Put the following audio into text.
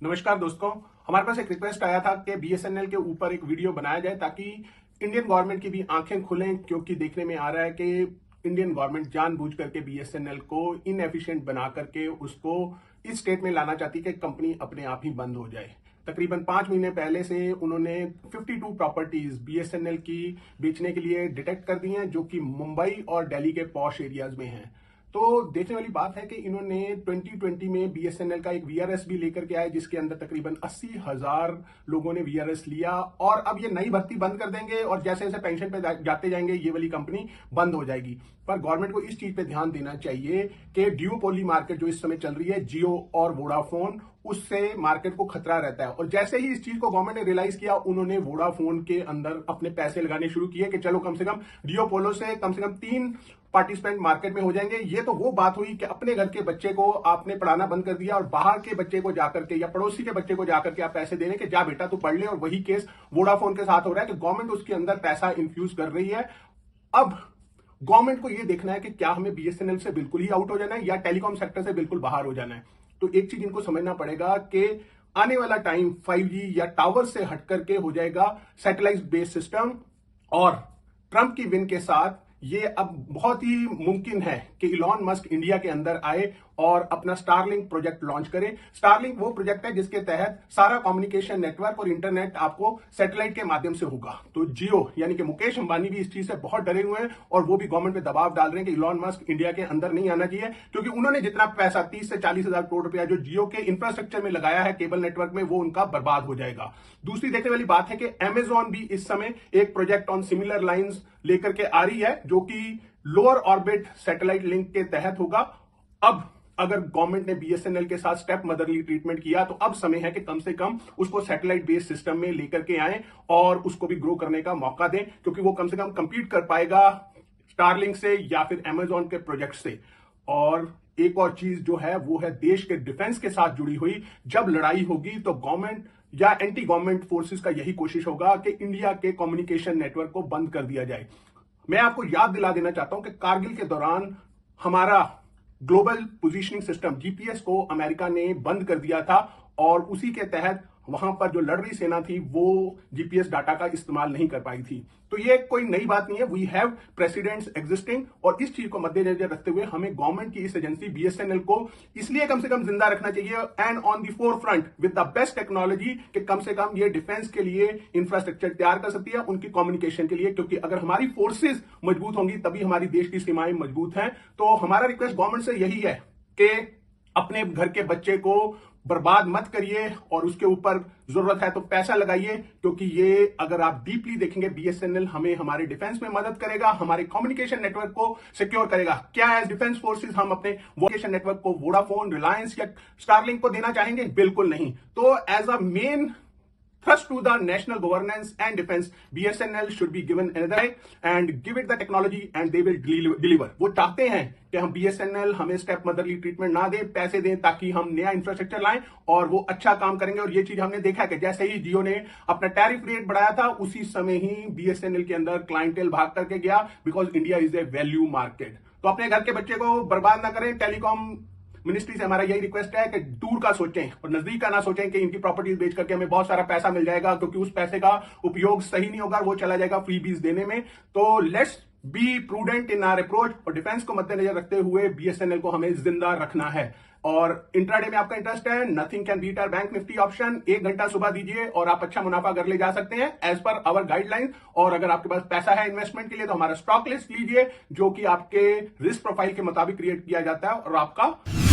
नमस्कार दोस्तों, हमारे पास एक रिक्वेस्ट आया था कि बीएसएनएल के ऊपर एक वीडियो बनाया जाए ताकि इंडियन गवर्नमेंट की भी आंखें खुलें, क्योंकि देखने में आ रहा है कि इंडियन गवर्नमेंट जानबूझ करके बीएसएनएल को इनएफिशिएंट बना करके उसको इस स्टेट में लाना चाहती है कि कंपनी अपने आप ही बंद हो जाए। तकरीबन 5 महीने पहले से उन्होंने 52 प्रॉपर्टीज बीएसएनएल की बेचने के लिए डिटेक्ट कर दी हैं, जो कि मुंबई और दिल्ली के पॉश एरियाज में हैं। तो देखने वाली बात है कि इन्होंने 2020 में बीएसएनएल का एक वीआरएस भी लेकर के आए, जिसके अंदर तकरीबन 80,000 लोगों ने वीआरएस लिया। और अब ये नई भर्ती बंद कर देंगे और जैसे जैसे पेंशन पे जाते जाएंगे ये वाली कंपनी बंद हो जाएगी। पर गवर्नमेंट को इस चीज पे ध्यान देना चाहिए कि ड्यूओपोली मार्केट जो इस समय चल रही है, जियो और वोडाफोन, उससे मार्केट को खतरा रहता है। और जैसे ही इस चीज को गवर्नमेंट ने रियलाइज किया, उन्होंने वोडाफोन के अंदर अपने पैसे लगाने शुरू किए कि चलो कम से कम ड्यूओपोलो से कम 3 पार्टिसिपेंट मार्केट में हो जाएंगे। ये तो वो बात हुई कि अपने घर के बच्चे को आपने पढ़ाना बंद कर दिया और बाहर के बच्चे को जाकर के या पड़ोसी के बच्चे को जाकर के आप पैसे देने के जा बेटा तू पढ़ ले। और वही केस वोडाफोन के साथ हो रहा है कि गवर्नमेंट उसके अंदर पैसा इन्फ्यूज कर रही है। अब गवर्नमेंट को यह देखना है कि क्या हमें बीएसएनएल से बिल्कुल ही आउट हो जाना है या टेलीकॉम सेक्टर से बिल्कुल बाहर हो जाना है। तो एक चीज इनको समझना पड़ेगा कि आने वाला टाइम 5G या टावर से हट करके हो जाएगा सैटेलाइट बेस्ड सिस्टम। और ट्रंप की विन के साथ ये अब बहुत ही मुमकिन है कि इलॉन मस्क इंडिया के अंदर आए और अपना स्टारलिंक प्रोजेक्ट लॉन्च करे। स्टारलिंक वो प्रोजेक्ट है जिसके तहत सारा कम्युनिकेशन नेटवर्क और इंटरनेट आपको सैटेलाइट के माध्यम से होगा। तो जियो यानी कि मुकेश अंबानी भी इस चीज से बहुत डरे हुए हैं और वो भी गवर्नमेंट पे दबाव डाल रहे हैं कि इलॉन मस्क इंडिया के अंदर नहीं आना चाहिए, क्योंकि उन्होंने जितना पैसा 30 से 40 हजार करोड़ रुपया जो जियो के इंफ्रास्ट्रक्चर में लगाया है केबल नेटवर्क में, वो उनका बर्बाद हो जाएगा। दूसरी देखने वाली बात है कि अमेजॉन भी इस समय एक प्रोजेक्ट ऑन सिमिलर लाइंस लेकर के आ रही है, जो कि लोअर ऑर्बिट सैटेलाइट लिंक के तहत होगा। अब अगर गवर्नमेंट ने बीएसएनएल के साथ स्टेप मदरली ट्रीटमेंट किया तो अब समय है कि कम से कम उसको सैटेलाइट बेस्ड सिस्टम में लेकर के आए और उसको भी ग्रो करने का मौका दें, क्योंकि वो कम से कम कंपीट कर पाएगा स्टारलिंक से या फिर अमेजॉन के प्रोजेक्ट से। और एक और चीज जो है वो है देश के डिफेंस के साथ जुड़ी हुई। जब लड़ाई होगी तो गवर्नमेंट या एंटी गवर्नमेंट फोर्सेस का यही कोशिश होगा कि इंडिया के कम्युनिकेशन नेटवर्क को बंद कर दिया जाए। मैं आपको याद दिला देना चाहता हूं कि कारगिल के दौरान हमारा ग्लोबल पोजीशनिंग सिस्टम जीपीएस को अमेरिका ने बंद कर दिया था और उसी के तहत वहां पर जो लड़ रही सेना थी वो जीपीएस डाटा का इस्तेमाल नहीं कर पाई थी। तो ये कोई नई बात नहीं है, वी हैव प्रेसिडेंट्स एग्जिस्टिंग। और इस चीज को मद्देनजर रखते हुए हमें गवर्नमेंट की इस एजेंसी बीएसएनएल को इसलिए कम से कम जिंदा रखना चाहिए and on the four front with the best technology, कि कम से कम ये डिफेंस के लिए इंफ्रास्ट्रक्चर तैयार कर सकती है, उनकी कम्युनिकेशन के लिए, क्योंकि अगर हमारी फोर्सेज मजबूत होंगी तभी हमारी देश की सीमाएं मजबूत हैं। तो हमारा रिक्वेस्ट गवर्नमेंट से यही है कि अपने घर के बच्चे को बर्बाद मत करिए और उसके ऊपर जरूरत है तो पैसा लगाइए, क्योंकि ये अगर आप डीपली देखेंगे बीएसएनएल हमें हमारे डिफेंस में मदद करेगा, हमारे कम्युनिकेशन नेटवर्क को सिक्योर करेगा। क्या एज डिफेंस फोर्सेस हम अपने कम्युनिकेशन नेटवर्क को वोडाफोन, रिलायंस या स्टारलिंक को देना चाहेंगे? बिल्कुल नहीं। तो as a main thrust to the national governance and defense, BSNL should be given another and give it the technology and they will deliver. वो चाहते हैं कि हम BSNL हमें स्टेप मदरली ट्रीटमेंट ना दे, पैसे दें ताकि हम नया इंफ्रास्ट्रक्चर लाएं और वो अच्छा काम करेंगे। और ये चीज हमने देखा कि जैसे ही जियो ने अपना टैरिफ रेट बढ़ाया था उसी समय ही BSNL के अंदर क्लाइंटेल भाग करके गया, because India is a value market. तो अपने घर के बच्चे को बर्बाद ना करें। टेलीकॉम मिनिस्ट्री से हमारा यही रिक्वेस्ट है कि दूर का सोचें और नजदीक का ना सोचें कि इनकी प्रॉपर्टीज बेच करके हमें बहुत सारा पैसा मिल जाएगा, क्योंकि उस पैसे का उपयोग सही नहीं होगा, वो चला जाएगा फ्रीबीज देने में। तो let's be prudent in our approach और डिफेंस को मद्देनजर रखते हुए बीएसएनएल को हमें जिंदा रखना है। और इंट्राडे में आपका इंटरेस्ट है, nothing can beat our bank Nifty option. 1 घंटा सुबह दीजिए और आप अच्छा मुनाफा घर ले जा सकते हैं एज पर आवर गाइडलाइन। और अगर आपके पास पैसा है इन्वेस्टमेंट के लिए तो हमारा स्टॉक लिस्ट लीजिए, जो कि आपके रिस्क प्रोफाइल के मुताबिक क्रिएट किया जाता है और आपका